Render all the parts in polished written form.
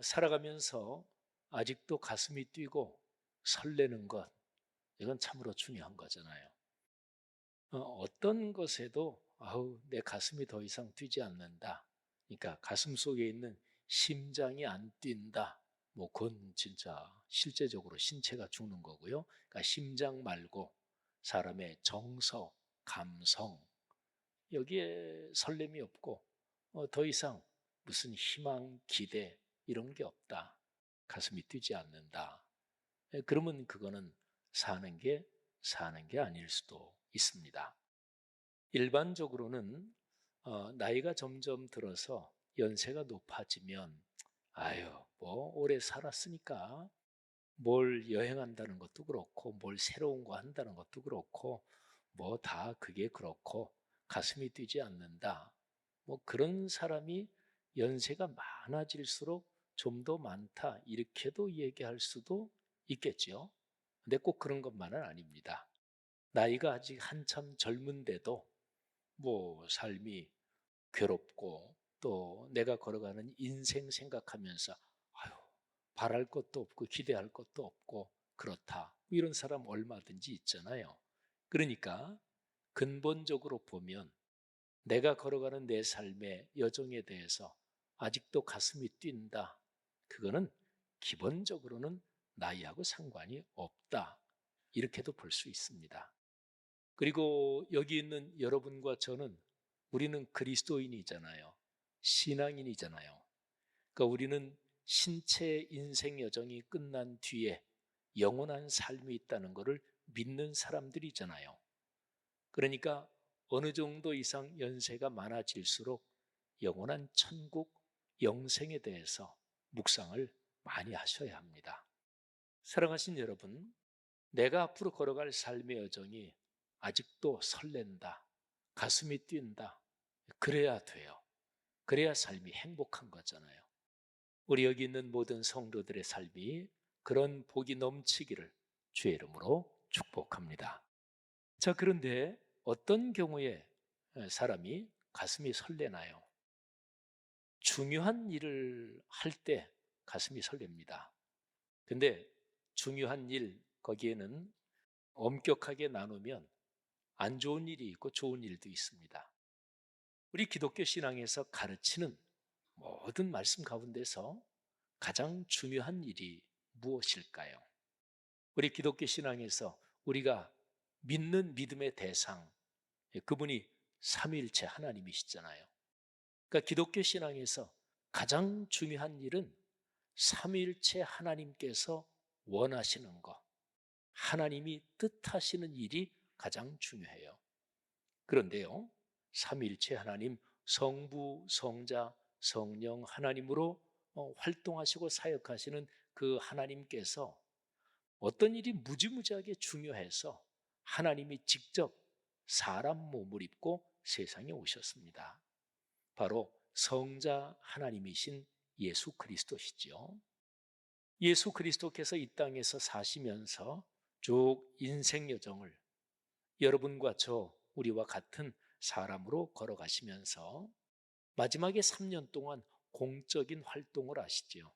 살아가면서 아직도 가슴이 뛰고 설레는 것, 이건 참으로 중요한 거잖아요. 어떤 것에도 아우 내 가슴이 더 이상 뛰지 않는다. 그러니까 가슴 속에 있는 심장이 안 뛴다. 뭐 그건 진짜 실제적으로 신체가 죽는 거고요. 그러니까 심장 말고 사람의 정서, 감성 여기에 설렘이 없고 더 이상 무슨 희망, 기대 이런 게 없다. 가슴이 뛰지 않는다. 그러면 그거는 사는 게 아닐 수도 있습니다. 일반적으로는 나이가 점점 들어서 연세가 높아지면 아유, 뭐 오래 살았으니까 뭘 여행한다는 것도 그렇고 뭘 새로운 거 한다는 것도 그렇고 뭐 다 그게 그렇고 가슴이 뛰지 않는다. 뭐 그런 사람이 연세가 많아질수록 좀 더 많다. 이렇게도 얘기할 수도 있겠지요. 근데 꼭 그런 것만은 아닙니다. 나이가 아직 한참 젊은데도 뭐 삶이 괴롭고 또 내가 걸어가는 인생 생각하면서 아유, 바랄 것도 없고 기대할 것도 없고 그렇다. 이런 사람 얼마든지 있잖아요. 그러니까 근본적으로 보면 내가 걸어가는 내 삶의 여정에 대해서 아직도 가슴이 뛴다. 그거는 기본적으로는 나이하고 상관이 없다. 이렇게도 볼 수 있습니다. 그리고 여기 있는 여러분과 저는 우리는 그리스도인이잖아요. 신앙인이잖아요. 그러니까 우리는 신체 인생 여정이 끝난 뒤에 영원한 삶이 있다는 것을 믿는 사람들이잖아요. 그러니까 어느 정도 이상 연세가 많아질수록 영원한 천국, 영생에 대해서 묵상을 많이 하셔야 합니다. 사랑하신 여러분, 내가 앞으로 걸어갈 삶의 여정이 아직도 설렌다, 가슴이 뛴다. 그래야 돼요. 그래야 삶이 행복한 거잖아요. 우리 여기 있는 모든 성도들의 삶이 그런 복이 넘치기를 주의 이름으로 축복합니다. 자, 그런데 어떤 경우에 사람이 가슴이 설레나요? 중요한 일을 할 때 가슴이 설렙니다. 근데 중요한 일, 거기에는 엄격하게 나누면 안 좋은 일이 있고 좋은 일도 있습니다. 우리 기독교 신앙에서 가르치는 모든 말씀 가운데서 가장 중요한 일이 무엇일까요? 우리 기독교 신앙에서 우리가 믿는 믿음의 대상, 그분이 삼위일체 하나님이시잖아요. 그러니까 기독교 신앙에서 가장 중요한 일은 삼위일체 하나님께서 원하시는 것, 하나님이 뜻하시는 일이 가장 중요해요. 그런데요, 삼위일체 하나님, 성부, 성자, 성령 하나님으로 활동하시고 사역하시는 그 하나님께서 어떤 일이 무지무지하게 중요해서 하나님이 직접 사람 몸을 입고 세상에 오셨습니다. 바로 성자 하나님이신 예수 그리스도시죠. 예수 그리스도께서 이 땅에서 사시면서 쭉 인생 여정을 여러분과 저, 우리와 같은 사람으로 걸어가시면서 마지막에 3년 동안 공적인 활동을 하시죠.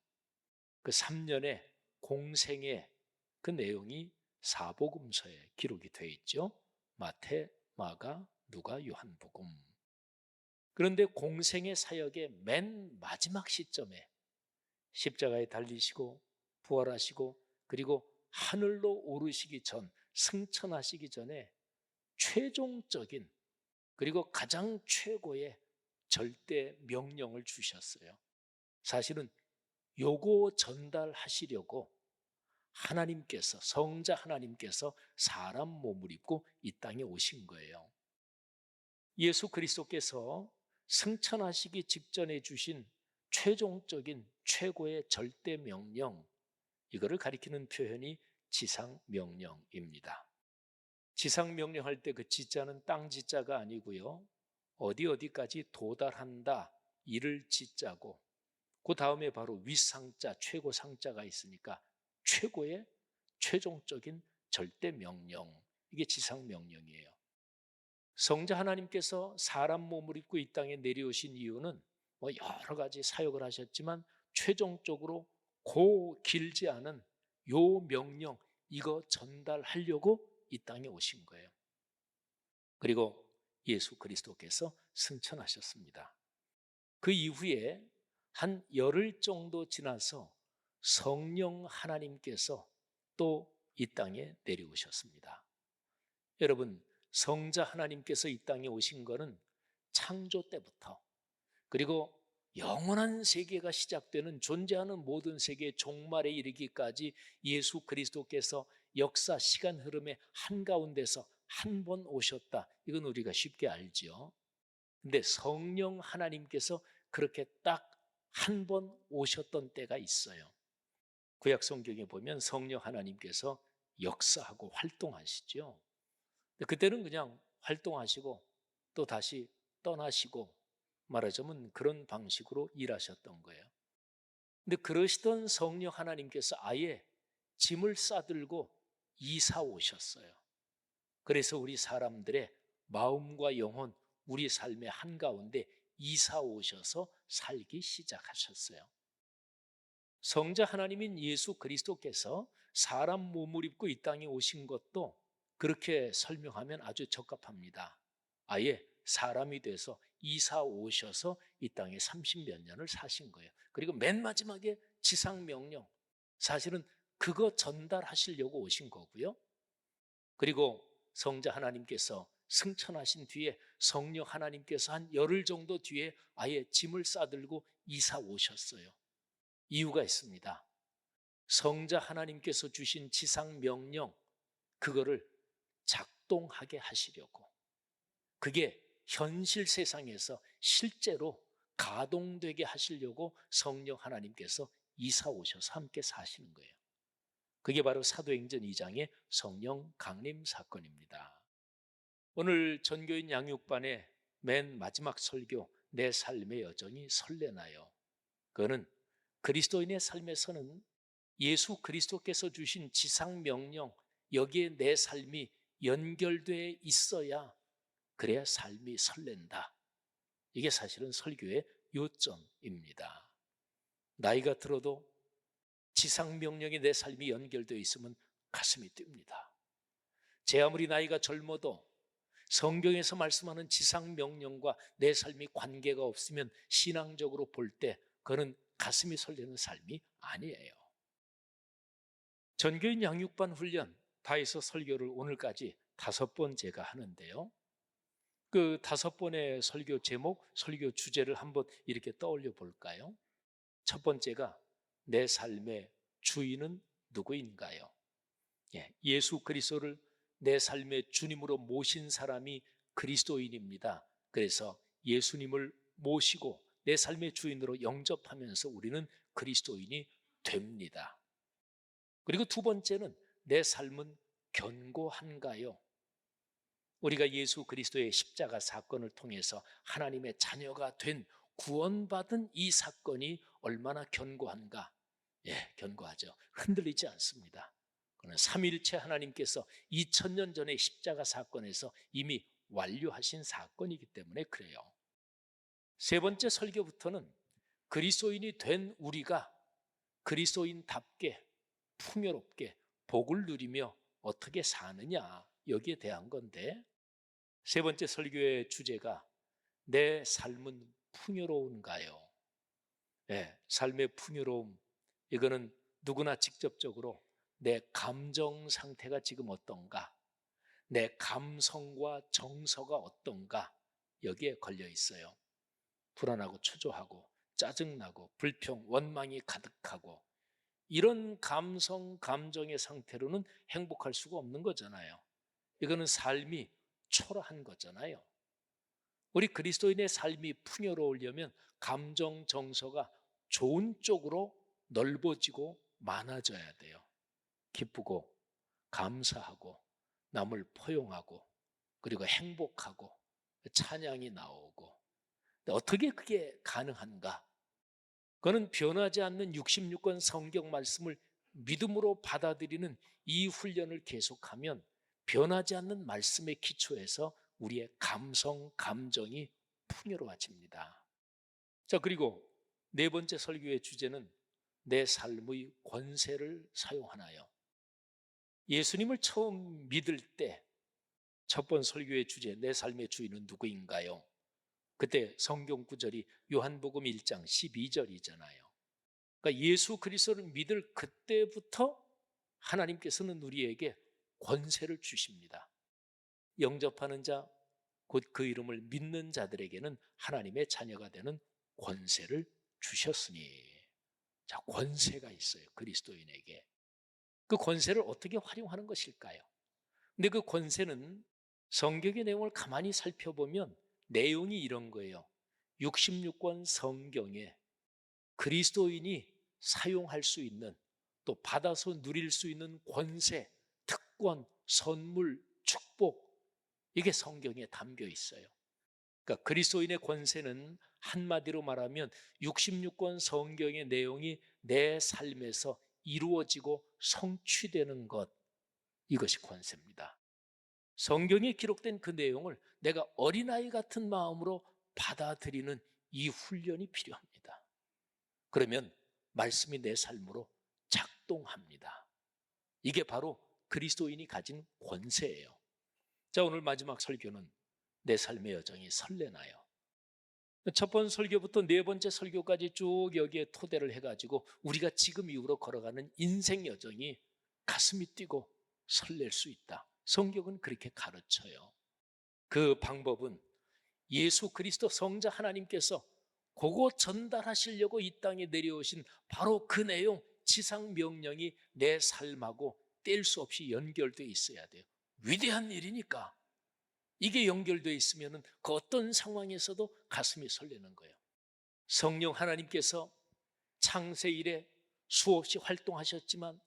그 3년의 공생의 그 내용이 사복음서에 기록이 되어 있죠. 마태, 마가, 누가, 요한복음. 그런데 공생의 사역의 맨 마지막 시점에 십자가에 달리시고 부활하시고 그리고 하늘로 오르시기 전, 승천하시기 전에 최종적인 그리고 가장 최고의 절대 명령을 주셨어요. 사실은 요거 전달하시려고 하나님께서, 성자 하나님께서 사람 몸을 입고 이 땅에 오신 거예요. 예수 그리스도께서 승천하시기 직전에 주신 최종적인 최고의 절대 명령, 이거를 가리키는 표현이 지상명령입니다. 지상명령할 때 그 지자는 땅 지자가 아니고요. 어디까지 도달한다, 이를 지자고 그 다음에 바로 위상자, 최고상자가 있으니까 최고의 최종적인 절대명령, 이게 지상명령이에요. 성자 하나님께서 사람 몸을 입고 이 땅에 내려오신 이유는 뭐 여러 가지 사역을 하셨지만 최종적으로 고 길지 않은 요 명령, 이거 전달하려고 이 땅에 오신 거예요. 그리고 예수 그리스도께서 승천하셨습니다. 그 이후에 한 열흘 정도 지나서 성령 하나님께서 또 이 땅에 내려오셨습니다. 여러분, 성자 하나님께서 이 땅에 오신 것은 창조 때부터, 그리고 영원한 세계가 시작되는, 존재하는 모든 세계의 종말에 이르기까지 예수 그리스도께서 역사 시간 흐름의 한가운데서 한 번 오셨다. 이건 우리가 쉽게 알죠. 근데 성령 하나님께서 그렇게 딱 한 번 오셨던 때가 있어요. 구약 성경에 보면 성령 하나님께서 역사하고 활동하시죠. 그때는 그냥 활동하시고 또 다시 떠나시고, 말하자면 그런 방식으로 일하셨던 거예요. 근데 그러시던 성령 하나님께서 아예 짐을 싸들고 이사 오셨어요. 그래서 우리 사람들의 마음과 영혼, 우리 삶의 한가운데 이사 오셔서 살기 시작하셨어요. 성자 하나님인 예수 그리스도께서 사람 몸을 입고 이 땅에 오신 것도 그렇게 설명하면 아주 적합합니다. 아예 사람이 돼서 이사 오셔서 이 땅에 30몇 년을 사신 거예요. 그리고 맨 마지막에 지상 명령, 사실은 그거 전달하시려고 오신 거고요. 그리고 성자 하나님께서 승천하신 뒤에 성령 하나님께서 한 열흘 정도 뒤에 아예 짐을 싸들고 이사 오셨어요. 이유가 있습니다. 성자 하나님께서 주신 지상 명령, 그거를 작동하게 하시려고, 그게 현실 세상에서 실제로 가동되게 하시려고 성령 하나님께서 이사 오셔서 함께 사시는 거예요. 그게 바로 사도행전 2장의 성령 강림 사건입니다. 오늘 전교인 양육반의 맨 마지막 설교, 내 삶의 여정이 설레나요? 그거는 그리스도인의 삶에서는 예수 그리스도께서 주신 지상 명령, 여기에 내 삶이 연결되어 있어야, 그래야 삶이 설렌다. 이게 사실은 설교의 요점입니다. 나이가 들어도 지상 명령에 내 삶이 연결되어 있으면 가슴이 뜁니다. 제 아무리 나이가 젊어도 성경에서 말씀하는 지상 명령과 내 삶이 관계가 없으면 신앙적으로 볼 때 그는 가슴이 설레는 삶이 아니에요. 전교인 양육반 훈련 다해서 설교를 오늘까지 5번 제가 하는데요. 그 5번의 설교 제목, 설교 주제를 한번 이렇게 떠올려 볼까요? 첫 번째가 내 삶의 주인은 누구인가요? 예수 그리스도를 내 삶의 주님으로 모신 사람이 그리스도인입니다. 그래서 예수님을 모시고 내 삶의 주인으로 영접하면서 우리는 그리스도인이 됩니다. 그리고 두 번째는 내 삶은 견고한가요? 우리가 예수 그리스도의 십자가 사건을 통해서 하나님의 자녀가 된, 구원받은 이 사건이 얼마나 견고한가? 견고하죠. 흔들리지 않습니다. 그는 삼위일체 하나님께서 2000년 전의 십자가 사건에서 이미 완료하신 사건이기 때문에 그래요. 세 번째 설교부터는 그리스도인이 된 우리가 그리스도인답게 풍요롭게 복을 누리며 어떻게 사느냐, 여기에 대한 건데, 세 번째 설교의 주제가 내 삶은 풍요로운가요? 삶의 풍요로움, 이거는 누구나 직접적으로 내 감정 상태가 지금 어떤가, 내 감성과 정서가 어떤가, 여기에 걸려 있어요. 불안하고 초조하고 짜증나고 불평, 원망이 가득하고, 이런 감성, 감정의 상태로는 행복할 수가 없는 거잖아요. 이거는 삶이 초라한 거잖아요. 우리 그리스도인의 삶이 풍요로우려면 감정, 정서가 좋은 쪽으로 넓어지고 많아져야 돼요. 기쁘고 감사하고 남을 포용하고 그리고 행복하고 찬양이 나오고, 어떻게 그게 가능한가? 그는 변하지 않는 66권 성경 말씀을 믿음으로 받아들이는 이 훈련을 계속하면 변하지 않는 말씀의 기초에서 우리의 감성, 감정이 풍요로워집니다. 자, 그리고 네 번째 설교의 주제는 내 삶의 권세를 사용하나요? 예수님을 처음 믿을 때 첫 번 설교의 주제, 내 삶의 주인은 누구인가요? 그때 성경 구절이 요한복음 1장 12절이잖아요. 그러니까 예수 그리스도를 믿을 그때부터 하나님께서는 우리에게 권세를 주십니다. 영접하는 자, 곧 그 이름을 믿는 자들에게는 하나님의 자녀가 되는 권세를 주셨으니. 자, 권세가 있어요, 그리스도인에게. 그 권세를 어떻게 활용하는 것일까요? 근데 그 권세는 성경의 내용을 가만히 살펴보면 내용이 이런 거예요. 66권 성경에 그리스도인이 사용할 수 있는, 또 받아서 누릴 수 있는 권세, 특권, 선물, 축복, 이게 성경에 담겨 있어요. 그러니까 그리스도인의 권세는 한마디로 말하면 66권 성경의 내용이 내 삶에서 이루어지고 성취되는 것, 이것이 권세입니다. 성경에 기록된 그 내용을 내가 어린아이 같은 마음으로 받아들이는 이 훈련이 필요합니다. 그러면 말씀이 내 삶으로 작동합니다. 이게 바로 그리스도인이 가진 권세예요. 자, 오늘 마지막 설교는 내 삶의 여정이 설레나요? 첫 번째 설교부터 네 번째 설교까지 쭉 여기에 토대를 해가지고 우리가 지금 이후로 걸어가는 인생 여정이 가슴이 뛰고 설렐 수 있다. 성경은 그렇게 가르쳐요. 그 방법은 예수 그리스도 성자 하나님께서 그거 전달하시려고 이 땅에 내려오신 바로 그 내용, 지상 명령이 내 삶하고 뗄 수 없이 연결되어 있어야 돼요. 위대한 일이니까. 이게 연결되어 있으면 그 어떤 상황에서도 가슴이 설레는 거예요. 성령 하나님께서 창세 이래 수없이 활동하셨지만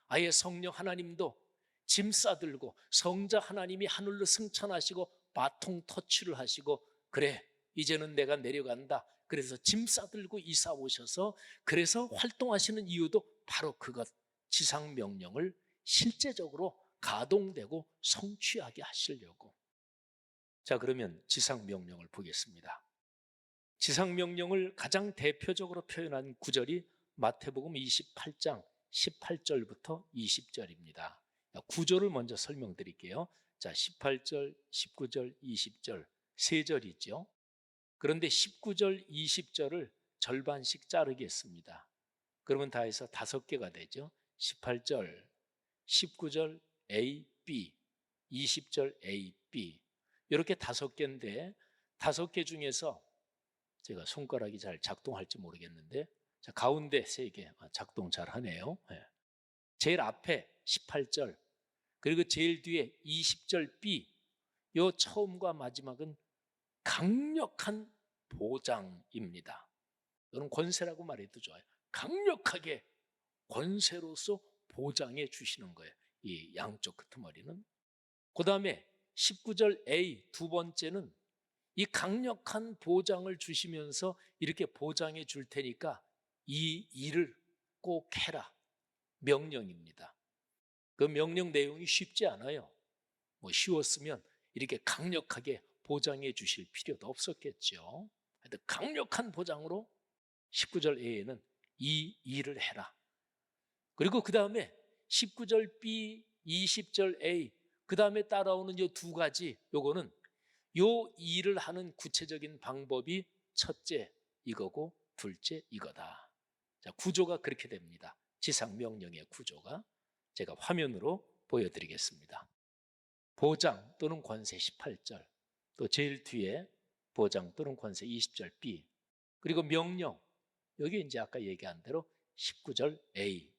아예 성령 하나님도 짐 싸들고 성자 하나님이 하늘로 승천하시고 바통 터치를 하시고, 그래 이제는 내가 내려간다, 그래서 짐 싸들고 이사 오셔서 그래서 활동하시는 이유도 바로 그것, 지상 명령을 실제적으로 가동되고 성취하게 하시려고. 자, 그러면 지상 명령을 보겠습니다. 지상 명령을 가장 대표적으로 표현한 구절이 마태복음 28장 18절부터 20절입니다. 구절을 먼저 설명드릴게요. 자, 18절, 19절, 20절 세 절이죠. 그런데 19절, 20절을 절반씩 자르겠습니다. 그러면 다 해서 5개가 되죠. 18절, 19절 A, B, 20절 A, B, 이렇게 5개인데 5개 중에서 제가 손가락이 잘 작동할지 모르겠는데, 자, 가운데 3개 작동 잘 하네요. 네. 제일 앞에 18절, 그리고 제일 뒤에 20절 B, 요 처음과 마지막은 강력한 보장입니다. 이건 권세라고 말해도 좋아요. 강력하게 권세로서 보장해 주시는 거예요, 이 양쪽 끄트머리는. 그 다음에 19절 A 두 번째는 이 강력한 보장을 주시면서 이렇게 보장해 줄 테니까 이 일을 꼭 해라, 명령입니다. 그 명령 내용이 쉽지 않아요. 뭐 쉬웠으면 이렇게 강력하게 보장해 주실 필요도 없었겠죠. 하여튼 강력한 보장으로 19절 A에는 이 일을 해라. 그리고 그 다음에 19절 B, 20절 A, 그 다음에 따라오는 이 2가지, 요거는 요 일을 하는 구체적인 방법이 첫째 이거고 둘째 이거다. 자, 구조가 그렇게 됩니다. 지상 명령의 구조가. 제가 화면으로 보여드리겠습니다. 보장 또는 권세 18절, 또 제일 뒤에 보장 또는 권세 20절 B, 그리고 명령, 여기 이제 아까 얘기한 대로 19절 A.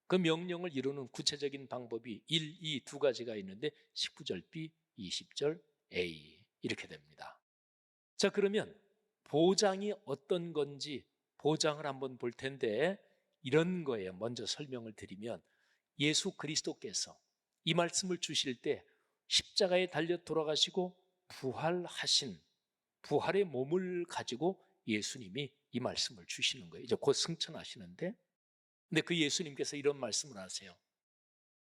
그 명령을 이루는 구체적인 방법이 1, 2 2가지가 있는데 19절 B, 20절 A, 이렇게 됩니다. 자, 그러면 보장이 어떤 건지 보장을 한번 볼 텐데, 이런 거예요. 먼저 설명을 드리면 예수 그리스도께서 이 말씀을 주실 때 십자가에 달려 돌아가시고 부활하신, 부활의 몸을 가지고 예수님이 이 말씀을 주시는 거예요. 이제 곧 승천하시는데, 근데 그 예수님께서 이런 말씀을 하세요.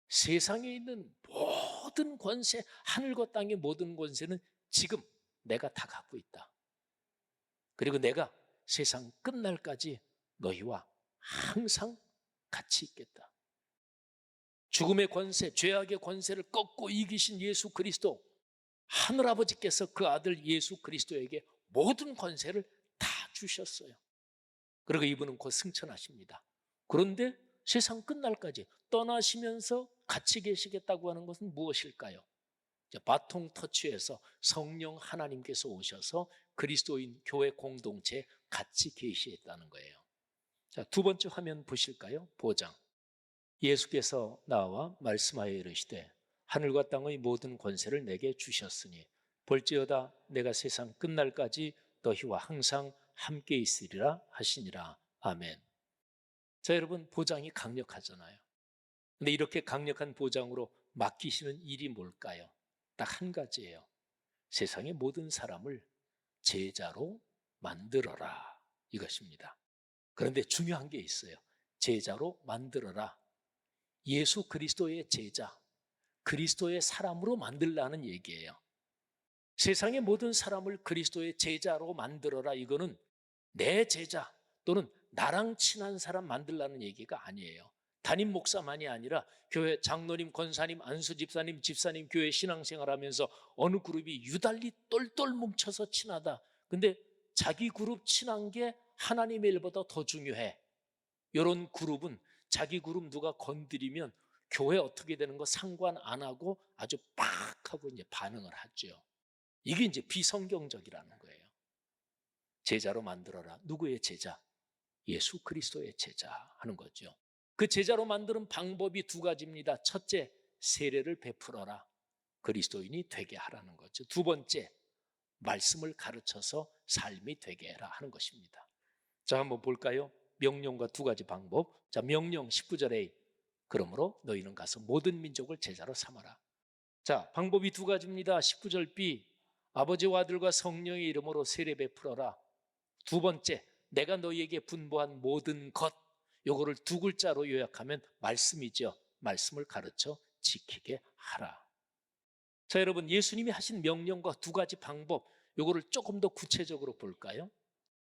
세상에 있는 모든 권세, 하늘과 땅의 모든 권세는 지금 내가 다 갖고 있다. 그리고 내가 세상 끝날까지 너희와 항상 같이 있겠다. 죽음의 권세, 죄악의 권세를 꺾고 이기신 예수 그리스도, 하늘아버지께서 그 아들 예수 그리스도에게 모든 권세를 다 주셨어요. 그리고 이분은 곧 승천하십니다. 그런데 세상 끝날까지 떠나시면서 같이 계시겠다고 하는 것은 무엇일까요? 바통 터치에서 성령 하나님께서 오셔서 그리스도인 교회 공동체에 같이 계시했다는 거예요. 자, 두 번째 화면 보실까요? 보장. 예수께서 나와 말씀하여 이르시되 하늘과 땅의 모든 권세를 내게 주셨으니 볼지어다 내가 세상 끝날까지 너희와 항상 함께 있으리라 하시니라. 아멘. 자, 여러분, 보장이 강력하잖아요. 근데 이렇게 강력한 보장으로 맡기시는 일이 뭘까요? 딱 한 가지예요. 세상의 모든 사람을 제자로 만들어라, 이것입니다. 그런데 중요한 게 있어요. 제자로 만들어라. 예수 그리스도의 제자, 그리스도의 사람으로 만들라는 얘기예요. 세상의 모든 사람을 그리스도의 제자로 만들어라, 이거는 내 제자 또는 나랑 친한 사람 만들라는 얘기가 아니에요. 담임 목사만이 아니라 교회 장로님, 권사님, 안수 집사님, 집사님, 교회 신앙생활하면서 어느 그룹이 유달리 똘똘 뭉쳐서 친하다. 근데 자기 그룹 친한 게 하나님의 일보다 더 중요해. 이런 그룹은 자기 그룹 누가 건드리면 교회 어떻게 되는 거 상관 안 하고 아주 팍 하고 이제 반응을 하죠. 이게 이제 비성경적이라는 거예요. 제자로 만들어라. 누구의 제자? 예수 그리스도의 제자 하는 거죠. 그 제자로 만드는 방법이 두 가지입니다. 첫째, 세례를 베풀어라. 그리스도인이 되게 하라는 거죠. 두 번째, 말씀을 가르쳐서 삶이 되게 해라 하는 것입니다. 자, 한번 볼까요? 명령과 두 가지 방법. 자, 명령 19절에 그러므로 너희는 가서 모든 민족을 제자로 삼아라. 자, 방법이 두 가지입니다. 19절 B, 아버지와 아들과 성령의 이름으로 세례 베풀어라. 두 번째, 내가 너희에게 분부한 모든 것, 요거를 두 글자로 요약하면 말씀이죠. 말씀을 가르쳐 지키게 하라. 자, 여러분, 예수님이 하신 명령과 두 가지 방법, 요거를 조금 더 구체적으로 볼까요?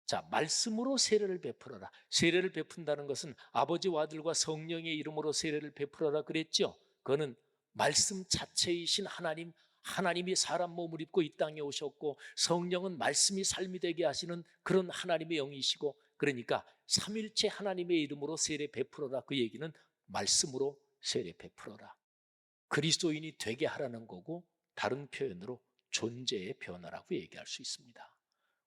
자, 말씀으로 세례를 베풀어라. 세례를 베푼다는 것은 아버지와 아들과 성령의 이름으로 세례를 베풀어라 그랬죠. 그거는 말씀 자체이신 하나님, 하나님이 사람 몸을 입고 이 땅에 오셨고 성령은 말씀이 삶이 되게 하시는 그런 하나님의 영이시고, 그러니까 삼일체 하나님의 이름으로 세례 베풀어라. 그 얘기는 말씀으로 세례 베풀어라. 그리스도인이 되게 하라는 거고, 다른 표현으로 존재의 변화라고 얘기할 수 있습니다.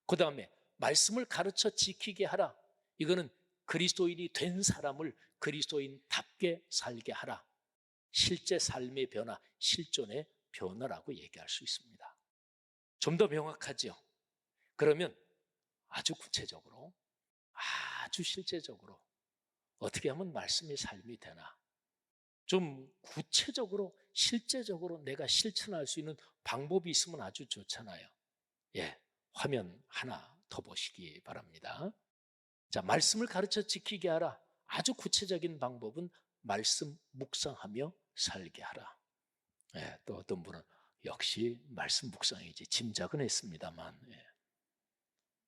그 다음에 말씀을 가르쳐 지키게 하라. 이거는 그리스도인이 된 사람을 그리스도인답게 살게 하라. 실제 삶의 변화, 실존의 변화라고 얘기할 수 있습니다. 좀 더 명확하죠? 그러면 아주 구체적으로, 아주 실제적으로 어떻게 하면 말씀의 삶이 되나? 좀 구체적으로, 실제적으로 내가 실천할 수 있는 방법이 있으면 아주 좋잖아요. 예, 화면 하나 더 보시기 바랍니다. 자, 말씀을 가르쳐 지키게 하라. 아주 구체적인 방법은 말씀 묵상하며 살게 하라. 예, 또 어떤 분은 역시 말씀 묵상이지 짐작은 했습니다만, 예.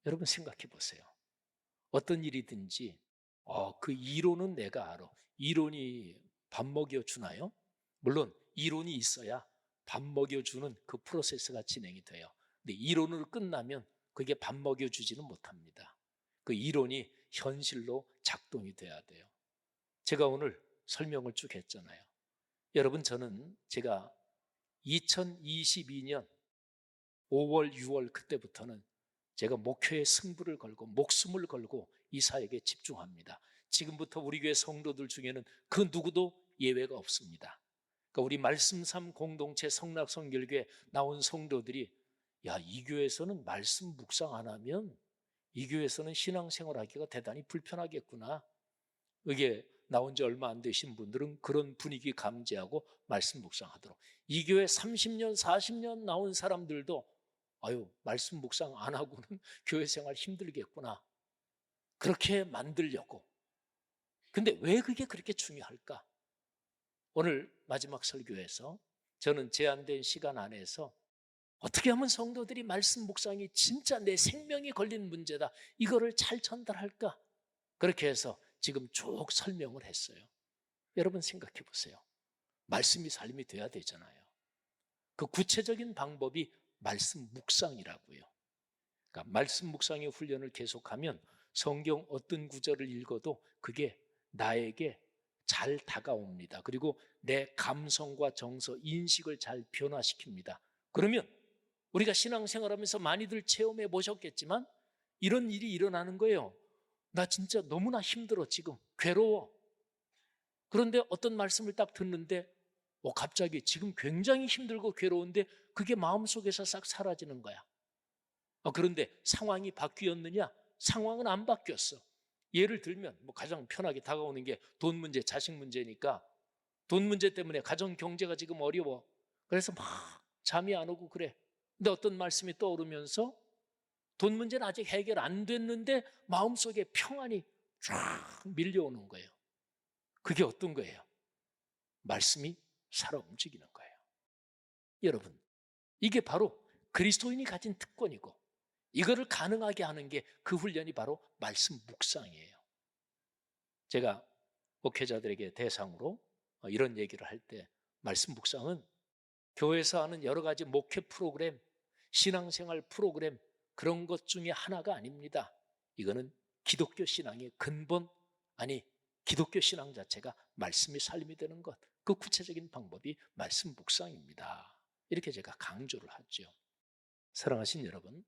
여러분 생각해 보세요. 어떤 일이든지 그 이론은 내가 알아. 이론이 밥 먹여주나요? 물론 이론이 있어야 밥 먹여주는 그 프로세스가 진행이 돼요. 근데 이론으로 끝나면 그게 밥 먹여주지는 못합니다. 그 이론이 현실로 작동이 돼야 돼요. 제가 오늘 설명을 쭉 했잖아요. 여러분, 저는 제가 2022년 5월, 6월 그때부터는 제가 목회에 승부를 걸고 목숨을 걸고 이 사역에 집중합니다. 지금부터 우리 교회 성도들 중에는 그 누구도 예외가 없습니다. 그러니까 우리 말씀삼 공동체 성락성결교회 나온 성도들이, 야, 이 교회에서는 말씀 묵상 안 하면 이 교회에서는 신앙생활 하기가 대단히 불편하겠구나. 이게 나온 지 얼마 안 되신 분들은 그런 분위기 감지하고 말씀 묵상하도록. 이 교회 30년, 40년 나온 사람들도 말씀 묵상 안 하고는 교회 생활 힘들겠구나. 그렇게 만들려고. 근데 왜 그게 그렇게 중요할까? 오늘 마지막 설교에서 저는 제한된 시간 안에서 어떻게 하면 성도들이 말씀 묵상이 진짜 내 생명이 걸린 문제다, 이거를 잘 전달할까? 그렇게 해서 지금 쭉 설명을 했어요. 여러분 생각해 보세요. 말씀이 삶이 돼야 되잖아요. 그 구체적인 방법이 말씀 묵상이라고요. 그러니까 말씀 묵상의 훈련을 계속하면 성경 어떤 구절을 읽어도 그게 나에게 잘 다가옵니다. 그리고 내 감성과 정서, 인식을 잘 변화시킵니다. 그러면 우리가 신앙생활하면서 많이들 체험해 보셨겠지만 이런 일이 일어나는 거예요. 나 진짜 너무나 힘들어, 지금 괴로워. 그런데 어떤 말씀을 딱 듣는데 갑자기 지금 굉장히 힘들고 괴로운데 그게 마음속에서 싹 사라지는 거야. 그런데 상황이 바뀌었느냐? 상황은 안 바뀌었어. 예를 들면 가장 편하게 다가오는 게 돈 문제, 자식 문제니까 돈 문제 때문에 가정 경제가 지금 어려워. 그래서 막 잠이 안 오고 그래. 근데 어떤 말씀이 떠오르면서 돈 문제는 아직 해결 안 됐는데 마음속에 평안이 쫙 밀려오는 거예요. 그게 어떤 거예요? 말씀이 살아 움직이는 거예요. 여러분, 이게 바로 그리스도인이 가진 특권이고 이거를 가능하게 하는 게 그 훈련이 바로 말씀 묵상이에요. 제가 목회자들에게 대상으로 이런 얘기를 할 때 말씀 묵상은 교회에서 하는 여러 가지 목회 프로그램, 신앙생활 프로그램 그런 것 중에 하나가 아닙니다. 이거는 기독교 신앙의 근본, 아니 기독교 신앙 자체가 말씀이 삶이 되는 것, 그 구체적인 방법이 말씀 묵상입니다. 이렇게 제가 강조를 하죠. 사랑하신 여러분,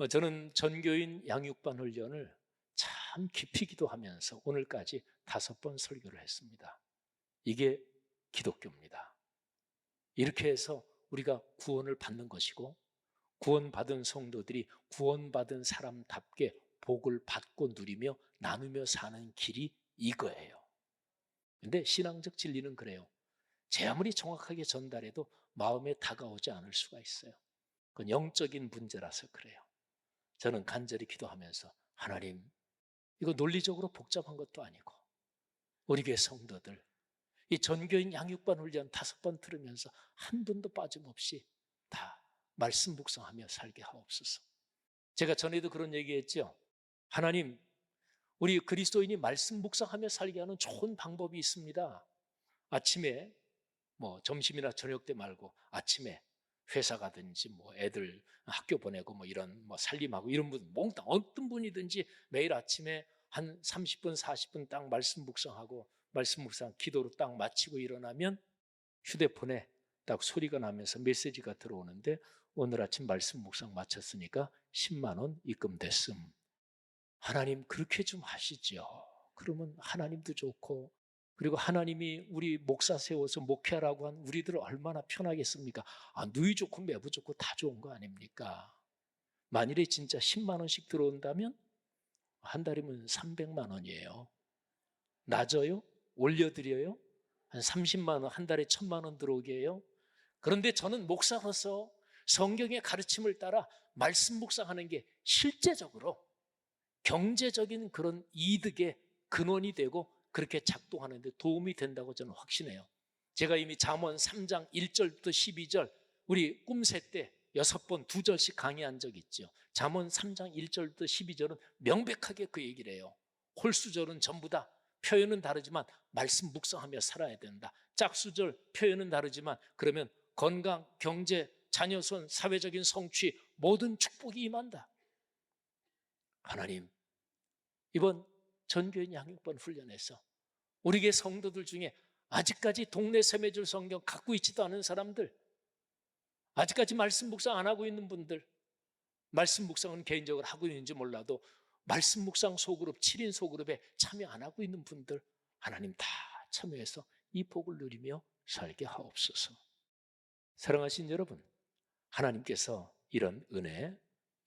저는 전교인 양육반 훈련을 참 깊이 기도하면서 오늘까지 5번 설교를 했습니다. 이게 기독교입니다. 이렇게 해서 우리가 구원을 받는 것이고 구원받은 성도들이 구원받은 사람답게 복을 받고 누리며 나누며 사는 길이 이거예요. 근데 신앙적 진리는 그래요. 제 아무리 정확하게 전달해도 마음에 다가오지 않을 수가 있어요. 그건 영적인 문제라서 그래요. 저는 간절히 기도하면서 하나님, 이거 논리적으로 복잡한 것도 아니고 우리 교회 성도들 이 전교인 양육반 훈련 5번 들으면서 한 분도 빠짐없이 다 말씀 묵상하며 살게 하옵소서. 제가 전에도 그런 얘기했죠. 하나님, 우리 그리스도인이 말씀 묵상하며 살게 하는 좋은 방법이 있습니다. 아침에 점심이나 저녁 때 말고 아침에 회사 가든지 애들 학교 보내고 이런 살림하고 이런 분 몽땅 어떤 분이든지 매일 아침에 한 30분 40분 딱 말씀 묵상하고 말씀 묵상 기도로 딱 마치고 일어나면 휴대폰에 딱 소리가 나면서 메시지가 들어오는데 오늘 아침 말씀 묵상 마쳤으니까 10만 원 입금됐음. 하나님 그렇게 좀 하시죠. 그러면 하나님도 좋고 그리고 하나님이 우리 목사 세워서 목회하라고 한 우리들 얼마나 편하겠습니까? 누이 좋고 매부 좋고 다 좋은 거 아닙니까? 만일에 진짜 10만 원씩 들어온다면 한 달이면 300만 원이에요. 낮아요? 올려드려요? 한 30만 원, 한 달에 1000만 원 들어오게 해요? 그런데 저는 목사로서 성경의 가르침을 따라 말씀 묵상하는 게 실제적으로 경제적인 그런 이득의 근원이 되고 그렇게 작동하는 데 도움이 된다고 저는 확신해요. 제가 이미 잠언 3장 1절부터 12절 우리 꿈새 때 6번 2절씩 강의한 적 있죠. 잠언 3장 1절부터 12절은 명백하게 그 얘기를 해요. 홀수절은 전부 다 표현은 다르지만 말씀 묵상하며 살아야 된다. 짝수절 표현은 다르지만 그러면 건강, 경제, 자녀손, 사회적인 성취 모든 축복이 임한다. 하나님, 이번 전교인 양육반 훈련에서 우리 교회 성도들 중에 아직까지 동네 세매줄 성경 갖고 있지도 않은 사람들, 아직까지 말씀 묵상 안 하고 있는 분들, 말씀 묵상은 개인적으로 하고 있는지 몰라도 말씀 묵상 소그룹, 7인 소그룹에 참여 안 하고 있는 분들 하나님 다 참여해서 이 복을 누리며 살게 하옵소서. 사랑하신 여러분, 하나님께서 이런 은혜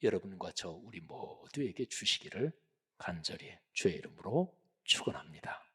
여러분과 저 우리 모두에게 주시기를 간절히 주의 이름으로 축원합니다.